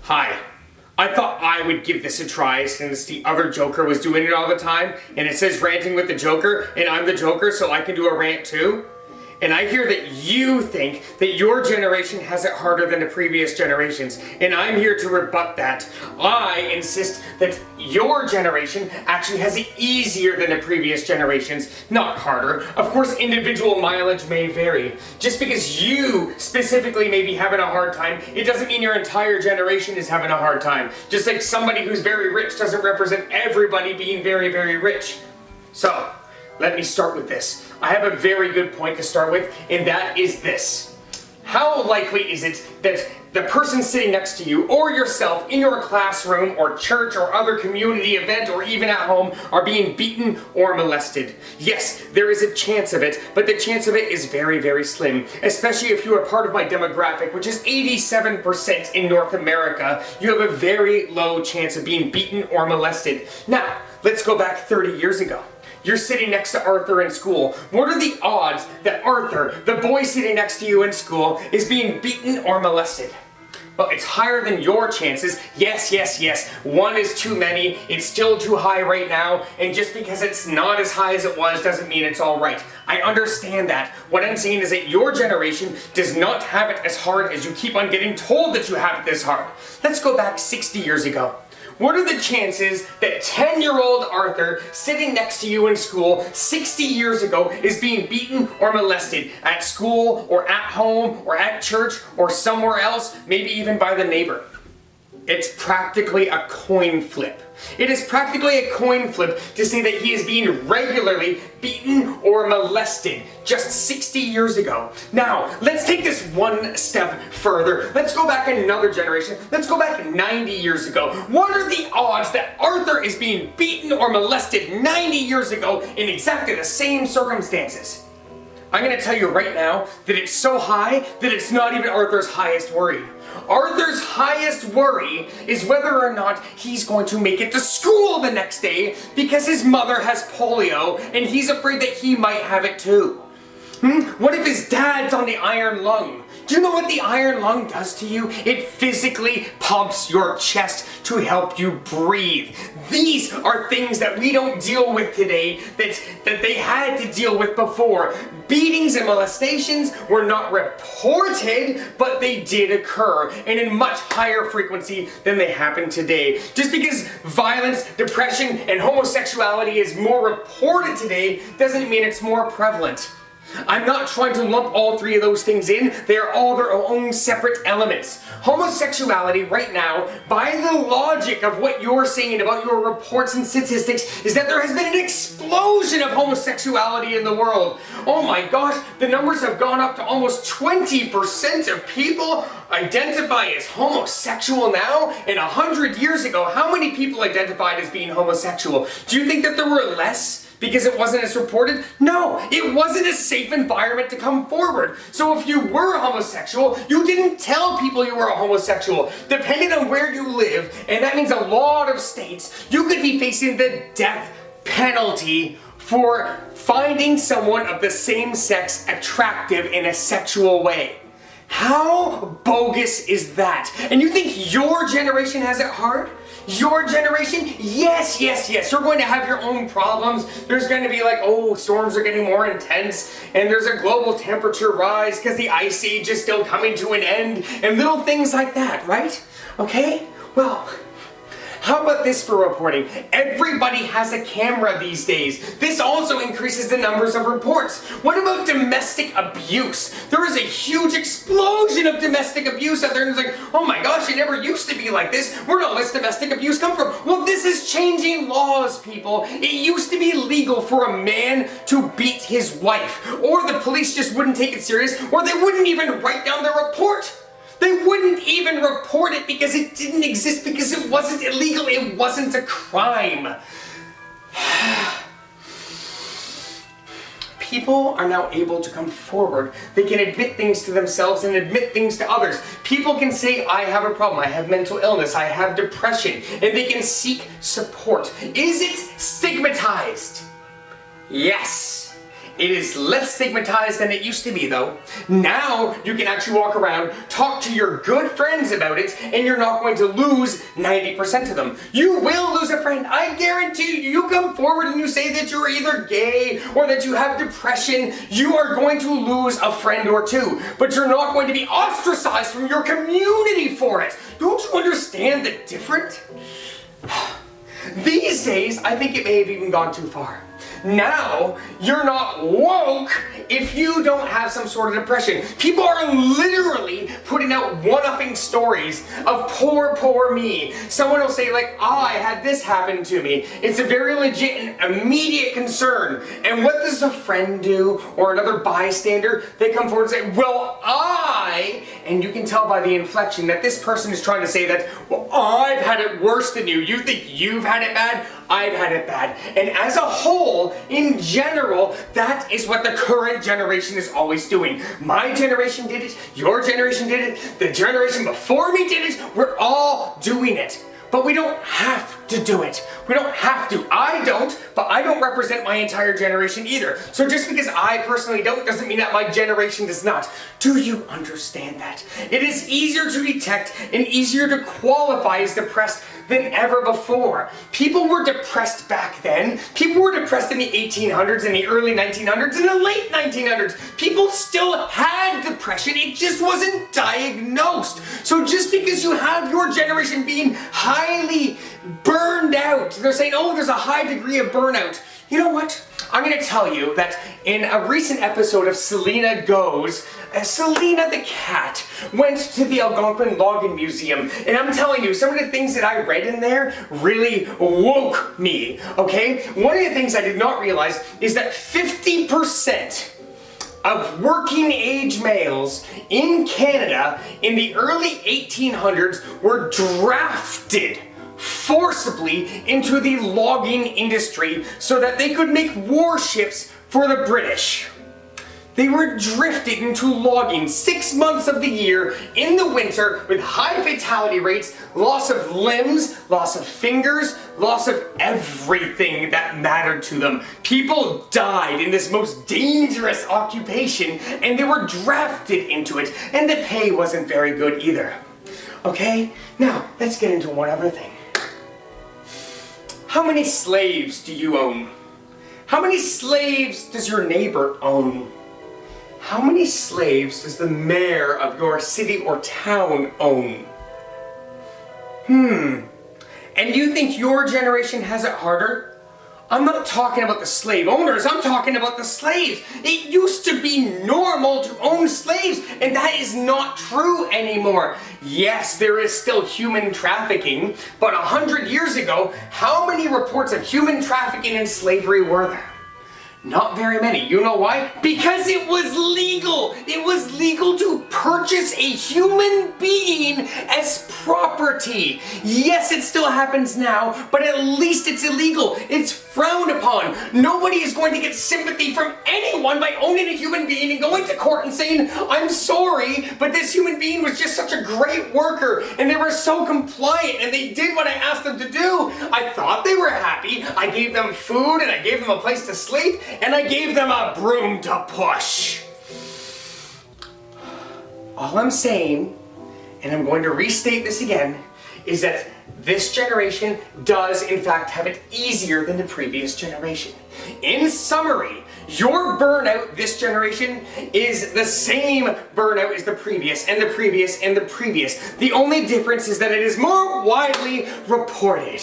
Hi. I thought I would give this a try since the other Joker was doing it all the time, and it says ranting with the Joker, and I'm the Joker, so I can do a rant too. And I hear that you think that your generation has it harder than the previous generations, and I'm here to rebut that. I insist that your generation actually has it easier than the previous generations, not harder. Of course, individual mileage may vary. Just because you specifically may be having a hard time, it doesn't mean your entire generation is having a hard time. Just like somebody who's very rich doesn't represent everybody being very, very rich. So, let me start with this. I have a very good point to start with, and that is this. How likely is it that the person sitting next to you or yourself in your classroom or church or other community event or even at home are being beaten or molested? Yes, there is a chance of it, but the chance of it is very, very slim, especially if you are part of my demographic, which is 87% in North America. You have a very low chance of being beaten or molested. Now, let's go back 30 years ago. You're sitting next to Arthur in school. What are the odds that Arthur, the boy sitting next to you in school, is being beaten or molested? Well, it's higher than your chances. Yes. One is too many. It's still too high right now. And just because it's not as high as it was doesn't mean it's all right. I understand that. What I'm saying is that your generation does not have it as hard as you keep on getting told that you have it this hard. Let's go back 60 years ago. What are the chances that 10-year-old Arthur sitting next to you in school 60 years ago is being beaten or molested at school or at home or at church or somewhere else, maybe even by the neighbor? It's practically a coin flip. It is practically a coin flip to say that he is being regularly beaten or molested just 60 years ago. Now, let's take this one step further. Let's go back another generation. Let's go back 90 years ago. What are the odds that Arthur is being beaten or molested 90 years ago in exactly the same circumstances? I'm going to tell you right now that it's so high that it's not even Arthur's highest worry. Arthur's highest worry is whether or not he's going to make it to school the next day because his mother has polio and he's afraid that he might have it too. What if his dad's on the iron lung? Do you know what the iron lung does to you? It physically pumps your chest to help you breathe. These are things that we don't deal with today that they had to deal with before. Beatings and molestations were not reported, but they did occur, and in much higher frequency than they happen today. Just because violence, depression, and homosexuality is more reported today doesn't mean it's more prevalent. I'm not trying to lump all three of those things in. They are all their own separate elements. Homosexuality right now, by the logic of what you're saying about your reports and statistics, is that there has been an explosion of homosexuality in the world. Oh my gosh, the numbers have gone up to almost 20% of people identify as homosexual now, and 100 years ago, how many people identified as being homosexual? Do you think that there were less because it wasn't as reported? No, it wasn't a safe environment to come forward. So if you were homosexual, you didn't tell people you were a homosexual. Depending on where you live, and that means a lot of states, you could be facing the death penalty for finding someone of the same sex attractive in a sexual way. How bogus is that? And you think your generation has it hard? Your generation? Yes. You're going to have your own problems. There's going to be like, oh, storms are getting more intense, and there's a global temperature rise because the ice age is still coming to an end, and little things like that, right? Okay? Well, how about this for reporting? Everybody has a camera these days. This also increases the numbers of reports. What about domestic abuse? There is a huge explosion of domestic abuse out there, and it's like, oh my gosh, it never used to be like this. Where did all this domestic abuse come from? Well, this is changing laws, people. It used to be legal for a man to beat his wife, or the police just wouldn't take it serious, or they wouldn't even write down the report. They wouldn't even report it because it didn't exist, because it wasn't illegal, it wasn't a crime. People are now able to come forward. They can admit things to themselves and admit things to others. People can say, I have a problem, I have mental illness, I have depression, and they can seek support. Is it stigmatized? Yes. It is less stigmatized than it used to be though. Now you can actually walk around, talk to your good friends about it, and you're not going to lose 90% of them. You will lose a friend, I guarantee you. You come forward and you say that you're either gay or that you have depression, you are going to lose a friend or two. But you're not going to be ostracized from your community for it. Don't you understand the difference? These days, I think it may have even gone too far. Now, you're not woke if you don't have some sort of depression. People are literally putting out one-upping stories of poor me. Someone will say like, I had this happen to me. It's a very legit and immediate concern. And what does a friend do or another bystander? They come forward and say, well, and you can tell by the inflection that this person is trying to say that, well, I've had it worse than you. You think you've had it bad? I've had it bad. And as a whole, in general, that is what the current generation is always doing. My generation did it, your generation did it, the generation before me did it, we're all doing it. But we don't have to do it. We don't have to. I don't, but I don't represent my entire generation either. So just because I personally don't doesn't mean that my generation does not. Do you understand that? It is easier to detect and easier to qualify as depressed than ever before. People were depressed back then. People were depressed in the 1800s, in the early 1900s, in the late 1900s. People still had depression, it just wasn't diagnosed. So just because you have your generation being highly burned out, they're saying, oh, there's a high degree of burnout. You know what? I'm going to tell you that in a recent episode of Selena Goes, Selena the cat went to the Algonquin Logging Museum, and I'm telling you, some of the things that I read in there really woke me, okay? One of the things I did not realize is that 50% of working age males in Canada in the early 1800s were drafted forcibly into the logging industry so that they could make warships for the British. They were drifted into logging 6 months of the year in the winter with high fatality rates, loss of limbs, loss of fingers, loss of everything that mattered to them. People died in this most dangerous occupation and they were drafted into it, and the pay wasn't very good either. Okay, now let's get into one other thing. How many slaves do you own? How many slaves does your neighbor own? How many slaves does the mayor of your city or town own? And you think your generation has it harder? I'm not talking about the slave owners, I'm talking about the slaves. It used to be normal to own slaves, and that is not true anymore. Yes, there is still human trafficking, but 100 years ago, how many reports of human trafficking and slavery were there? Not very many. You know why? Because it was legal. It was legal to purchase a human being as property. Yes, it still happens now, but at least it's illegal. It's frowned upon. Nobody is going to get sympathy from anyone by owning a human being and going to court and saying, I'm sorry, but this human being was just such a great worker and they were so compliant and they did what I asked them to do. I thought they were happy. I gave them food and I gave them a place to sleep, and I gave them a broom to push. All I'm saying, and I'm going to restate this again, is that this generation does in fact have it easier than the previous generation. In summary, your burnout this generation is the same burnout as the previous, and the previous, and the previous. The only difference is that it is more widely reported.